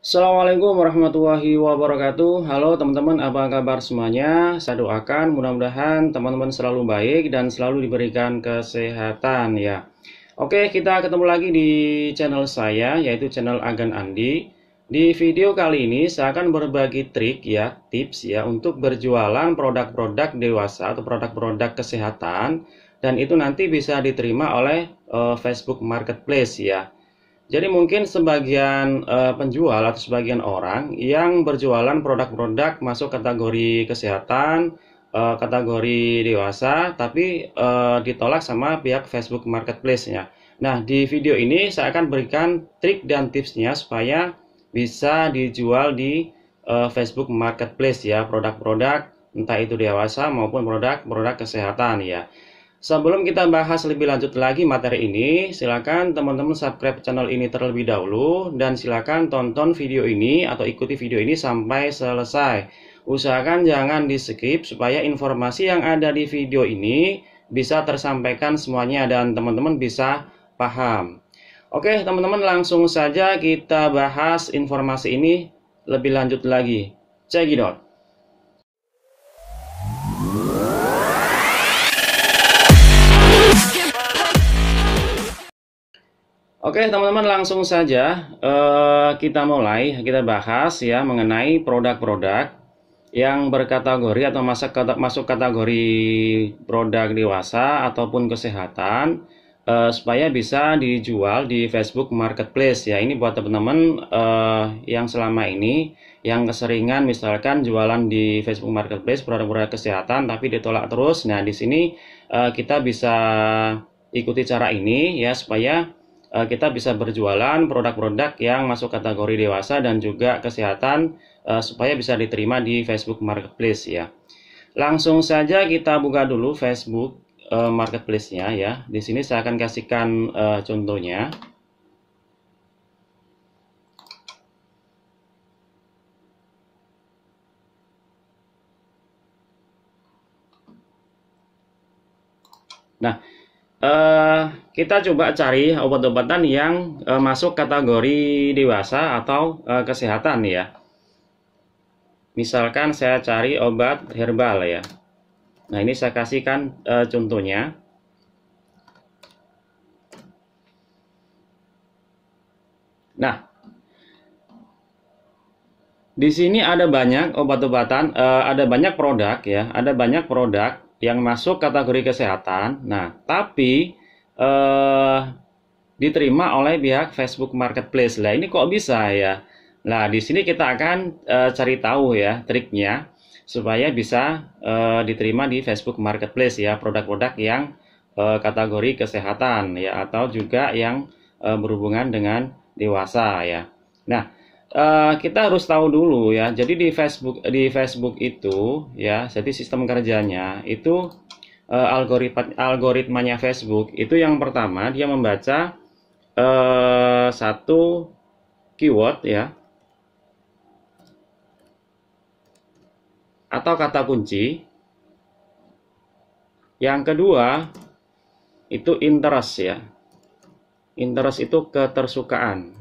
Assalamualaikum warahmatullahi wabarakatuh. Halo teman-teman, apa kabar semuanya? Saya doakan mudah-mudahan teman-teman selalu baik dan selalu diberikan kesehatan ya. Oke, kita ketemu lagi di channel saya, yaitu channel Agan Andi. Di video kali ini saya akan berbagi trik ya, tips ya untuk berjualan produk-produk dewasa atau produk-produk kesehatan, dan itu nanti bisa diterima oleh Facebook Marketplace ya. Jadi mungkin sebagian penjual atau sebagian orang yang berjualan produk-produk masuk kategori kesehatan, kategori dewasa, tapi ditolak sama pihak Facebook Marketplace-nya. Nah, di video ini saya akan berikan trik dan tipsnya supaya bisa dijual di Facebook Marketplace ya, produk-produk entah itu dewasa maupun produk-produk kesehatan ya. Sebelum kita bahas lebih lanjut lagi materi ini, silakan teman-teman subscribe channel ini terlebih dahulu dan silakan tonton video ini atau ikuti video ini sampai selesai. Usahakan jangan di-skip supaya informasi yang ada di video ini bisa tersampaikan semuanya dan teman-teman bisa paham. Oke, teman-teman langsung saja kita bahas informasi ini lebih lanjut lagi. Check it out. Oke teman-teman langsung saja kita mulai kita bahas ya mengenai produk-produk yang berkategori atau masuk kategori produk dewasa ataupun kesehatan supaya bisa dijual di Facebook Marketplace ya. Ini buat teman-teman yang selama ini yang keseringan misalkan jualan di Facebook Marketplace produk-produk kesehatan tapi ditolak terus. Nah di sini kita bisa ikuti cara ini ya supaya kita bisa berjualan produk-produk yang masuk kategori dewasa dan juga kesehatan supaya bisa diterima di Facebook Marketplace ya. Langsung saja kita buka dulu Facebook Marketplace-nya ya. Di sini saya akan kasihkan contohnya. Nah, kita coba cari obat-obatan yang masuk kategori dewasa atau kesehatan ya. Misalkan saya cari obat herbal ya. Nah ini saya kasihkan contohnya. Nah di sini ada banyak obat-obatan, ada banyak produk ya, ada banyak produk yang masuk kategori kesehatan. Nah, tapi diterima oleh pihak Facebook Marketplace. Lah ini kok bisa ya? Nah, di sini kita akan cari tahu ya triknya supaya bisa diterima di Facebook Marketplace ya produk-produk yang kategori kesehatan ya atau juga yang berhubungan dengan dewasa ya. Nah, kita harus tahu dulu ya. Jadi di Facebook itu ya, jadi sistem kerjanya itu algoritmanya Facebook itu yang pertama dia membaca satu keyword ya atau kata kunci. Yang kedua itu interest ya. Interest itu ketersukaan.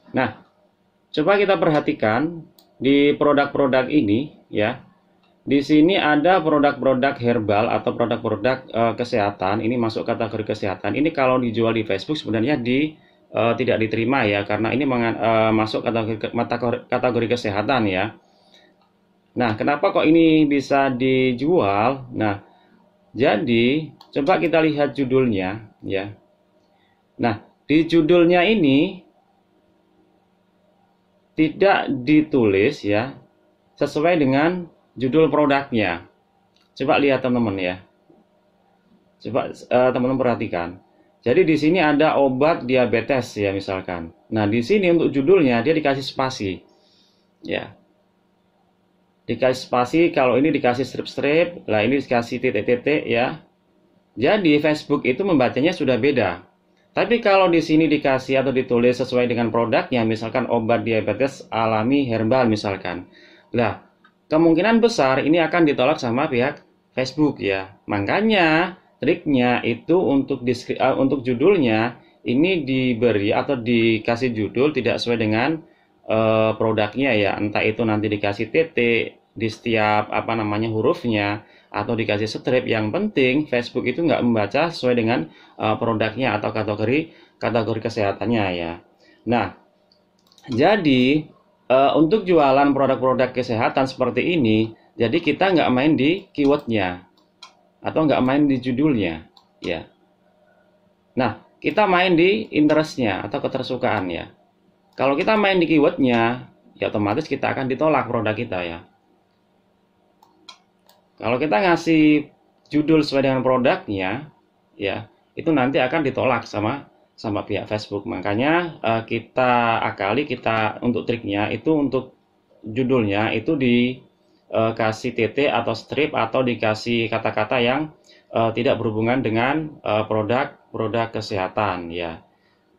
Nah, coba kita perhatikan di produk-produk ini ya. Di sini ada produk-produk herbal atau produk-produk kesehatan. Ini masuk kategori kesehatan. Ini kalau dijual di Facebook sebenarnya tidak diterima ya karena ini masuk kategori kesehatan ya. Nah, kenapa kok ini bisa dijual? Nah, jadi coba kita lihat judulnya ya. Nah, di judulnya ini tidak ditulis ya sesuai dengan judul produknya. Coba lihat teman-teman ya. Coba teman-teman perhatikan. Jadi di sini ada obat diabetes ya misalkan. Nah, di sini untuk judulnya dia dikasih spasi. Ya. Dikasih spasi, kalau ini dikasih strip-strip, lah ini dikasih titik-titik ya. Jadi Facebook itu membacanya sudah beda. Tapi kalau di sini dikasih atau ditulis sesuai dengan produknya, misalkan obat diabetes alami herbal misalkan. Lah, kemungkinan besar ini akan ditolak sama pihak Facebook ya. Makanya triknya itu untuk judulnya ini diberi atau dikasih judul tidak sesuai dengan produknya ya, entah itu nanti dikasih titik di setiap hurufnya atau dikasih strip. Yang penting Facebook itu nggak membaca sesuai dengan produknya atau kategori kesehatannya ya. Nah, jadi untuk jualan produk-produk kesehatan seperti ini, jadi kita nggak main di keywordnya atau nggak main di judulnya ya. Nah, kita main di interestnya atau ketersukaan ya. Kalau kita main di keywordnya, ya otomatis kita akan ditolak produk kita ya. Kalau kita ngasih judul sesuai dengan produknya, ya itu nanti akan ditolak sama pihak Facebook. Makanya kita untuk triknya itu untuk judulnya itu dikasih titik atau strip atau dikasih kata-kata yang tidak berhubungan dengan produk kesehatan ya.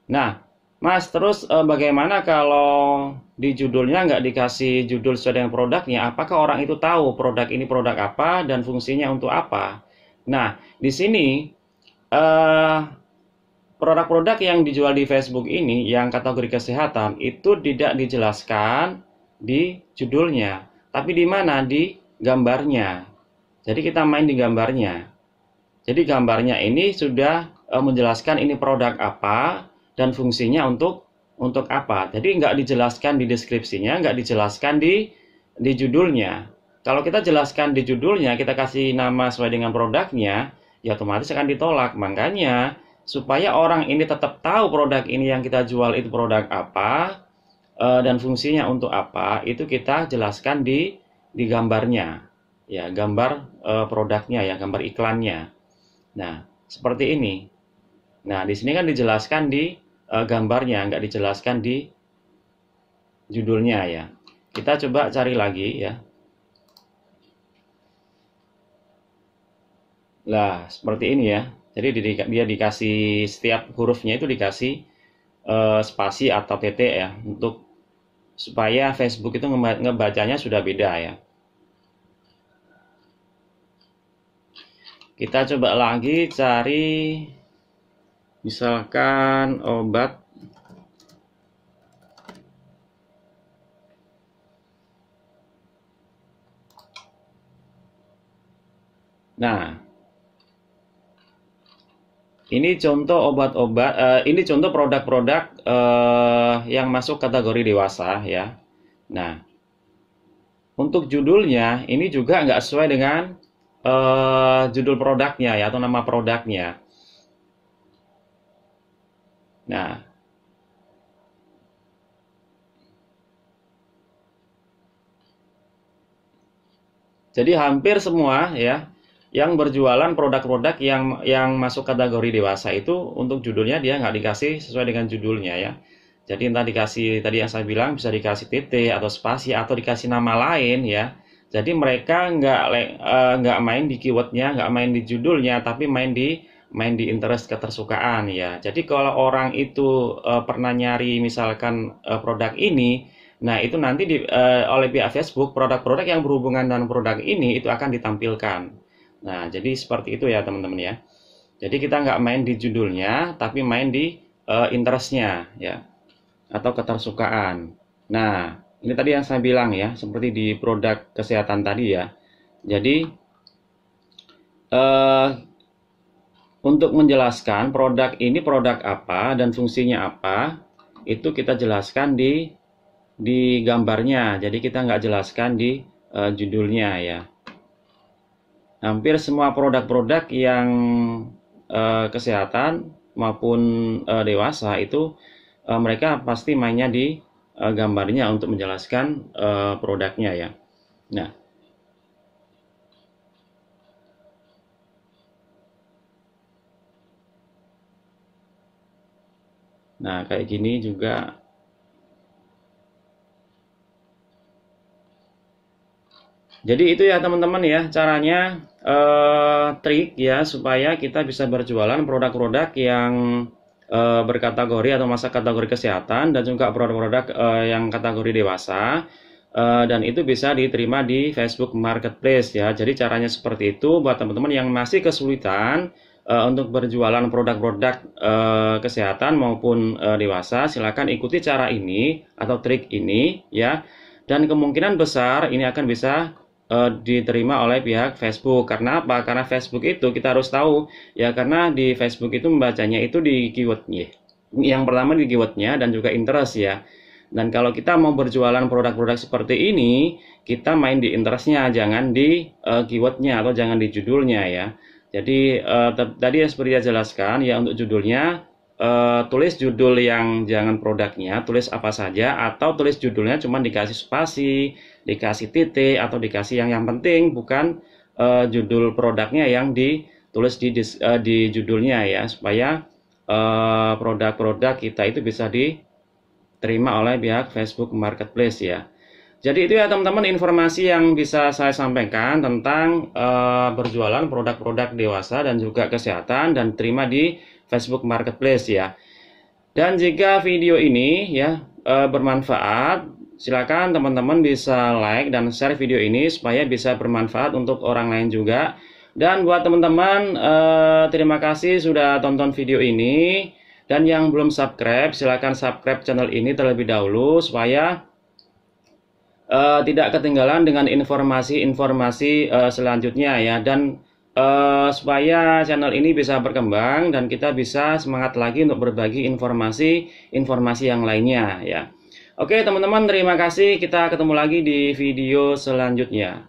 Nah, Mas, terus bagaimana kalau di judulnya nggak dikasih judul sesuai dengan produknya? Apakah orang itu tahu produk ini produk apa dan fungsinya untuk apa? Nah, di sini produk-produk yang dijual di Facebook ini yang kategori kesehatan itu tidak dijelaskan di judulnya, tapi di mana? Di gambarnya. Jadi kita main di gambarnya. Jadi gambarnya ini sudah menjelaskan ini produk apa dan fungsinya untuk apa. Jadi nggak dijelaskan di deskripsinya, nggak dijelaskan di judulnya. Kalau kita jelaskan di judulnya, kita kasih nama sesuai dengan produknya, ya otomatis akan ditolak. Makanya supaya orang ini tetap tahu produk ini yang kita jual itu produk apa dan fungsinya untuk apa, itu kita jelaskan di gambarnya. Ya, gambar produknya ya, gambar iklannya. Nah, seperti ini. Nah, di sini kan dijelaskan di gambarnya, nggak dijelaskan di judulnya ya. Kita coba cari lagi ya. Nah, seperti ini ya. Jadi dia dikasih setiap hurufnya itu dikasih spasi atau titik ya, untuk supaya Facebook itu ngebacanya sudah beda ya. Kita coba lagi cari misalkan obat. Nah, ini contoh obat-obat, ini contoh produk-produk yang masuk kategori dewasa ya. Nah, untuk judulnya ini juga nggak sesuai dengan judul produknya ya, atau nama produknya. Nah, jadi hampir semua ya yang berjualan produk-produk yang masuk kategori dewasa itu untuk judulnya dia nggak dikasih sesuai dengan judulnya ya. Jadi entah dikasih tadi yang saya bilang bisa dikasih titik atau spasi atau dikasih nama lain ya. Jadi mereka nggak main di keywordnya, nggak main di judulnya, tapi main di interest ketersukaan ya. Jadi kalau orang itu pernah nyari misalkan produk ini, nah itu nanti oleh pihak Facebook produk-produk yang berhubungan dengan produk ini itu akan ditampilkan. Nah, jadi seperti itu ya teman-teman ya. Jadi kita nggak main di judulnya, tapi main di interestnya ya, atau ketersukaan. Nah, ini tadi yang saya bilang ya, seperti di produk kesehatan tadi ya. Jadi untuk menjelaskan produk ini produk apa dan fungsinya apa, itu kita jelaskan di gambarnya. Jadi kita nggak jelaskan di judulnya ya. Hampir semua produk-produk yang kesehatan maupun dewasa itu mereka pasti mainnya di gambarnya untuk menjelaskan produknya ya. Nah, kayak gini juga. Jadi itu ya teman-teman ya caranya, trik ya supaya kita bisa berjualan produk-produk yang berkategori atau masuk kategori kesehatan dan juga produk-produk yang kategori dewasa, dan itu bisa diterima di Facebook Marketplace ya. Jadi caranya seperti itu buat teman-teman yang masih kesulitan untuk berjualan produk-produk kesehatan maupun dewasa, silakan ikuti cara ini atau trik ini ya. Dan kemungkinan besar ini akan bisa diterima oleh pihak Facebook. Karena apa? Karena Facebook itu kita harus tahu ya, karena di Facebook itu membacanya itu di keywordnya. Yang pertama di keywordnya dan juga interest ya. Dan kalau kita mau berjualan produk-produk seperti ini, kita main di interestnya, jangan di keywordnya atau jangan di judulnya ya. Jadi tadi seperti saya jelaskan ya, untuk judulnya tulis judul yang jangan produknya, tulis apa saja, atau tulis judulnya cuma dikasih spasi, dikasih titik, atau dikasih yang penting, bukan judul produknya yang ditulis di judulnya ya, supaya produk-produk kita itu bisa diterima oleh pihak Facebook Marketplace ya. Jadi itu ya teman-teman, informasi yang bisa saya sampaikan tentang berjualan produk-produk dewasa dan juga kesehatan dan terima di Facebook Marketplace ya. Dan jika video ini ya bermanfaat, silakan teman-teman bisa like dan share video ini supaya bisa bermanfaat untuk orang lain juga. Dan buat teman-teman, terima kasih sudah tonton video ini. Dan yang belum subscribe, silakan subscribe channel ini terlebih dahulu supaya tidak ketinggalan dengan informasi-informasi selanjutnya ya, dan supaya channel ini bisa berkembang dan kita bisa semangat lagi untuk berbagi informasi yang lainnya ya. Oke teman-teman, terima kasih, kita ketemu lagi di video selanjutnya.